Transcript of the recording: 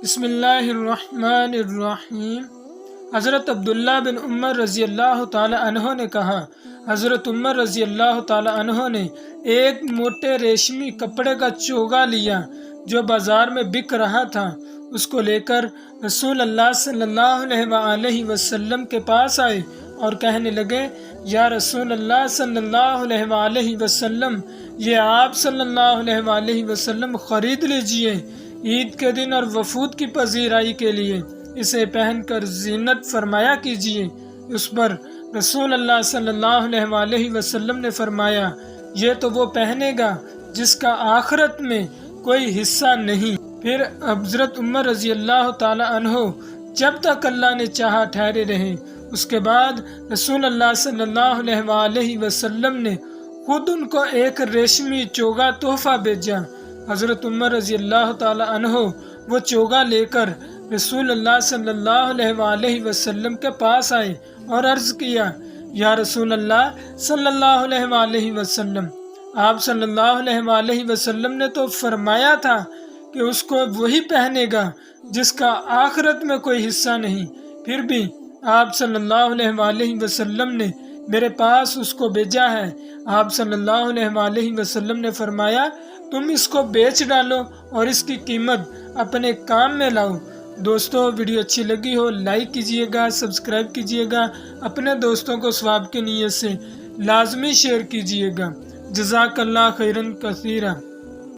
بسم اللہ الرحمن الرحیم۔ حضرت عبداللہ بن عمر رضی اللہ تعالی عنہ نے کہا، حضرت عمر رضی اللہ تعالی عنہ نے ایک موٹے ریشمی کپڑے کا چوگا لیا جو بازار میں بک رہا تھا۔ اس کو لے کر رسول اللہ صلی اللہ علیہ وآلہ وسلم کے پاس آئے اور کہنے لگے، یا رسول اللہ صلی اللہ علیہ وآلہ وسلم، یہ آپ صلی اللہ علیہ وآلہ وسلم خرید لیجئے عید کے دن اور وفود کی پذیرائی کے لیے، اسے پہن کر زینت فرمایا کیجئے۔ اس پر رسول اللہ صلی اللہ علیہ وآلہ وسلم نے فرمایا، یہ تو وہ پہنے گا جس کا آخرت میں کوئی حصہ نہیں۔ پھر حضرت عمر رضی اللہ تعالی عنہ جب تک اللہ نے چاہا ٹھہرے رہے۔ اس کے بعد رسول اللہ صلی اللہ علیہ وآلہ وسلم نے خود ان کو ایک ریشمی چوگا تحفہ بھیجا۔ حضرت عمر رضی اللہ تعالی عنہ وہ چوگا لے کر رسول اللہ صلی اللہ علیہ وآلہ وسلم کے پاس آئے اور عرض کیا، یا رسول اللہ صلی اللہ علیہ وآلہ وسلم، آپ صلی اللہ علیہ وآلہ وسلم نے تو فرمایا تھا کہ اس کو وہی پہنے گا جس کا آخرت میں کوئی حصہ نہیں، پھر بھی آپ صلی اللہ علیہ وآلہ وسلم نے میرے پاس اس کو بھیجا ہے۔ آپ صلی اللہ علیہ وآلہ وسلم نے فرمایا، تم اس کو بیچ ڈالو اور اس کی قیمت اپنے کام میں لاؤ۔ دوستو، ویڈیو اچھی لگی ہو لائک کیجئے گا، سبسکرائب کیجئے گا، اپنے دوستوں کو ثواب کی نیت سے لازمی شیئر کیجئے گا۔ جزاک اللہ خیرن کثیرا۔